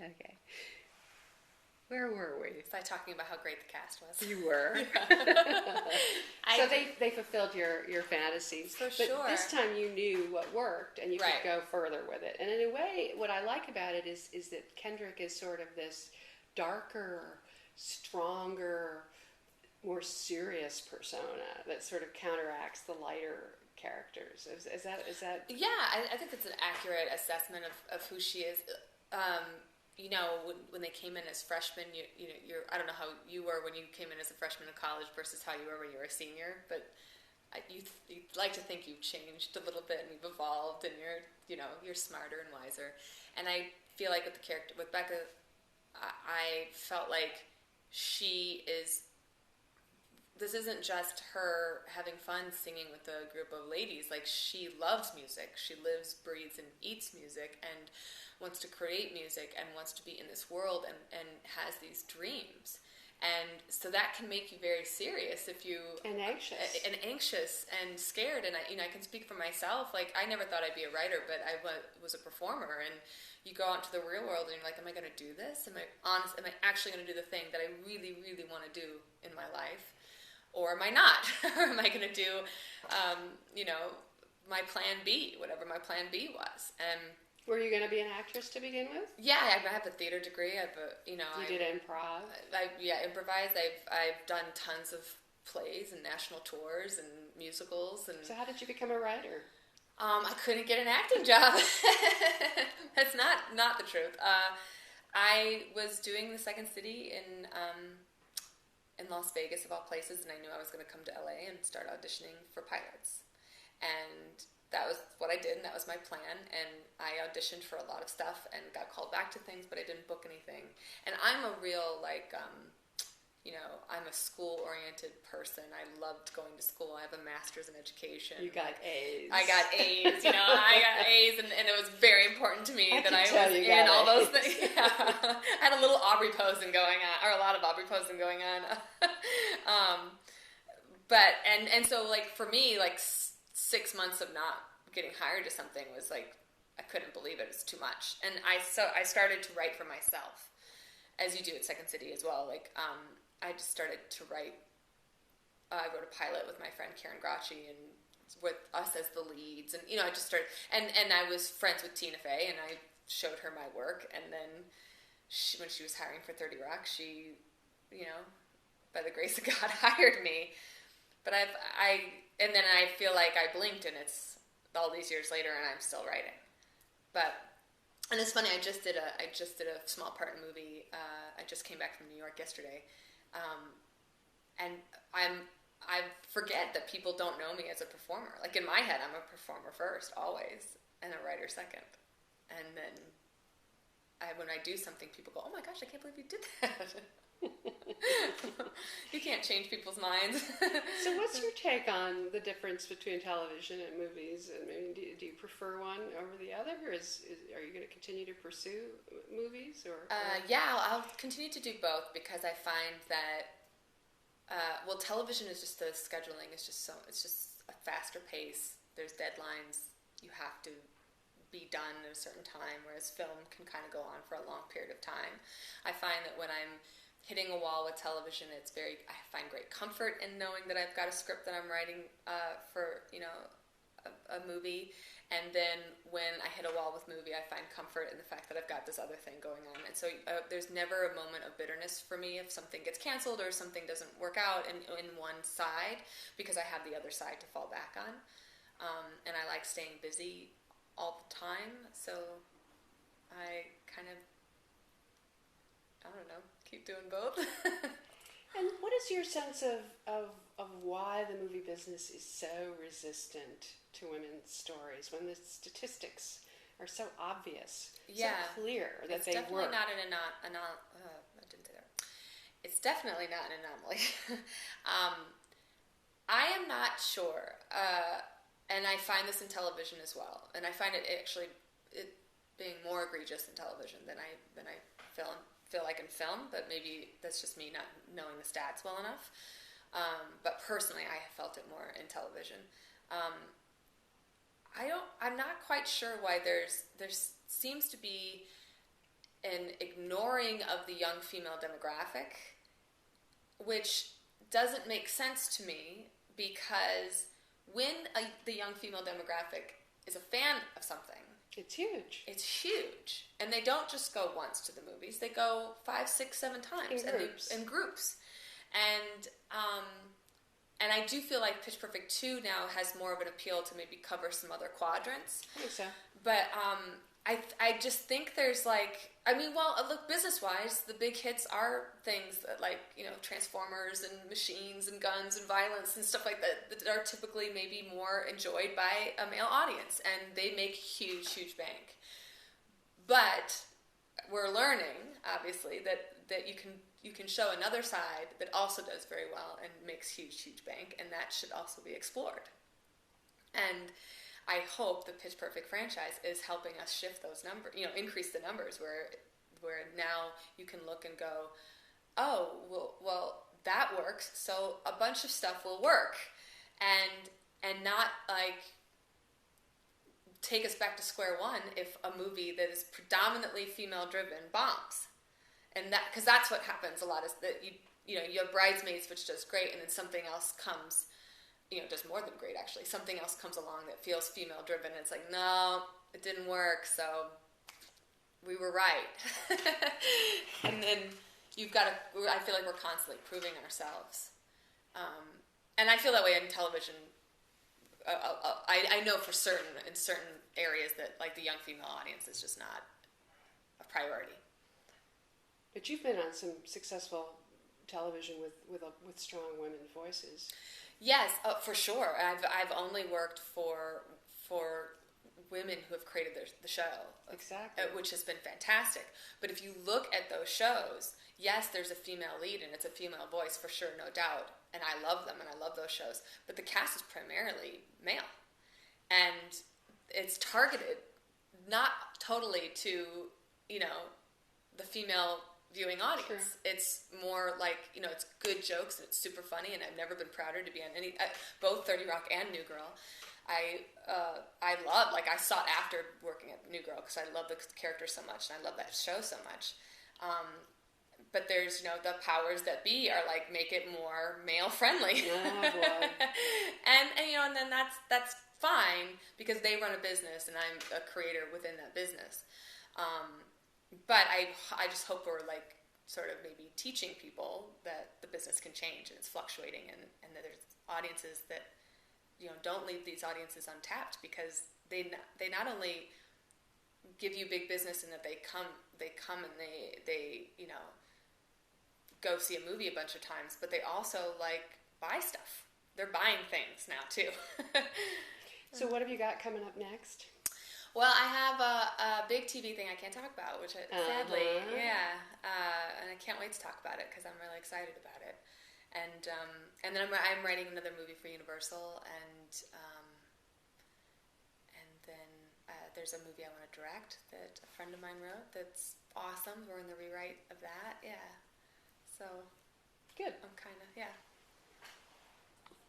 Okay. Where were we? Was I talking about how great the cast was? You were. So they fulfilled your fantasies. For but sure. This time you knew what worked and you could go further with it. And in a way, what I like about it is that Kendrick is sort of this darker, stronger, more serious persona that sort of counteracts the lighter characters. Is that? Yeah, I think it's an accurate assessment of who she is. You know, when they came in as freshmen, you're I don't know how you were when you came in as a freshman in college versus how you were when you were a senior, but you'd like to think you've changed a little bit and you've evolved and you're smarter and wiser. And I feel like with the character, with Becca, I felt like this isn't just her having fun singing with a group of ladies. Like, she loves music. She lives, breathes, and eats music and wants to create music and wants to be in this world and has these dreams. And so that can make you very serious if you... And anxious. And scared. And I can speak for myself. Like, I never thought I'd be a writer, but I was a performer. And you go out into the real world and you're like, am I going to do this? Am I actually going to do the thing that I really, really want to do in my life? Or am I not? Or am I going to do, my plan B, whatever my plan B was? And were you going to be an actress to begin with? Yeah, I have a theater degree. You did improv? Improvised. I've done tons of plays and national tours and musicals. And so how did you become a writer? I couldn't get an acting job. That's not the truth. I was doing the Second City in Las Vegas, of all places, and I knew I was going to come to LA and start auditioning for pilots. And that was what I did, and that was my plan. And I auditioned for a lot of stuff and got called back to things, but I didn't book anything. And I'm a real, I'm a school-oriented person. I loved going to school. I have a master's in education. You got A's. I got A's, I got A's, and it was very important to me that I was in all those things. Yeah. I had a little Aubrey posing going on, or a lot of Aubrey posing going on. So, for me, 6 months of not getting hired to something was I couldn't believe it. It was too much. And I started to write for myself, as you do at Second City as well. I just started to write. I wrote a pilot with my friend Karen Gracci and with us as the leads. And, I just started. And I was friends with Tina Fey, and I showed her my work. And then when she was hiring for 30 Rock, she, by the grace of God, hired me. But and then I feel like I blinked, and it's all these years later, and I'm still writing. And it's funny. I just did a small part in a movie. I just came back from New York yesterday, and I forget that people don't know me as a performer. Like, in my head, I'm a performer first, always, and a writer second. And then when I do something, people go, "Oh my gosh, I can't believe you did that." You can't change people's minds. So what's your take on the difference between television and movies? I mean, do you prefer one over the other, or are you going to continue to pursue movies? Yeah, I'll continue to do both because I find that television is just the scheduling is just it's just a faster pace. There's deadlines. You have to be done at a certain time, whereas film can kind of go on for a long period of time. I find that when I'm hitting a wall with television, I find great comfort in knowing that I've got a script that I'm writing for, a movie. And then when I hit a wall with movie, I find comfort in the fact that I've got this other thing going on. And so there's never a moment of bitterness for me if something gets canceled or something doesn't work out in one side, because I have the other side to fall back on. And I like staying busy all the time. So I kind of, I don't know, keep doing both. And what is your sense of why the movie business is so resistant to women's stories when the statistics are so obvious, so clear that they work? It's definitely not I didn't say that. It's definitely not an anomaly. I am not sure, and I find this in television as well, and I find it being more egregious in television than I feel like in film, but maybe that's just me not knowing the stats well enough. But personally, I have felt it more in television. I'm not quite sure why there seems to be ignoring of the young female demographic, which doesn't make sense to me, because when the young female demographic is a fan of something, it's huge. It's huge. And they don't just go once to the movies. They go 5, 6, 7 times. In groups. And I do feel like Pitch Perfect 2 now has more of an appeal to maybe cover some other quadrants. I think so. But I just think there's look, business-wise, the big hits are things that Transformers and machines and guns and violence and stuff like that are typically maybe more enjoyed by a male audience, and they make huge, huge bank. But we're learning, obviously, that you can show another side that also does very well and makes huge, huge bank, and that should also be explored. And I hope the Pitch Perfect franchise is helping us shift those numbers, increase the numbers where now you can look and go, oh, well that works, so a bunch of stuff will work, and not take us back to square one if a movie that is predominantly female driven bombs. And that, because that's what happens a lot, is that you have Bridesmaids, which does great, and then something else comes, does more than great, actually. Something else comes along that feels female driven, and it's like, no, it didn't work, so we were right. And then I feel like we're constantly proving ourselves. And I feel that way in television. I know for certain, in certain areas, that the young female audience is just not a priority. But you've been on some successful television with strong women voices. Yes, for sure. I've only worked for women who have created the show. Exactly. Which has been fantastic. But if you look at those shows, yes, there's a female lead and it's a female voice for sure, no doubt. And I love them and I love those shows. But the cast is primarily male. And it's targeted not totally to, the female viewing audience. Sure. It's more it's good jokes and it's super funny, and I've never been prouder to be on both 30 Rock and New Girl. I love, I sought after working at New Girl because I love the character so much and I love that show so much. But there's, the powers that be are make it more male friendly. Oh, boy. and then that's fine because they run a business and I'm a creator within that business. But I just hope we're sort of maybe teaching people that the business can change and it's fluctuating, and that there's audiences that don't leave these audiences untapped, because they not only give you big business in that they come and they go see a movie a bunch of times, but they also buy stuff. They're buying things now too. So what have you got coming up next? Well, I have a big TV thing I can't talk about, which sadly, and I can't wait to talk about it because I'm really excited about it. And then I'm writing another movie for Universal, and then there's a movie I want to direct that a friend of mine wrote that's awesome. We're in the rewrite of that, yeah. So good. I'm kind of, yeah.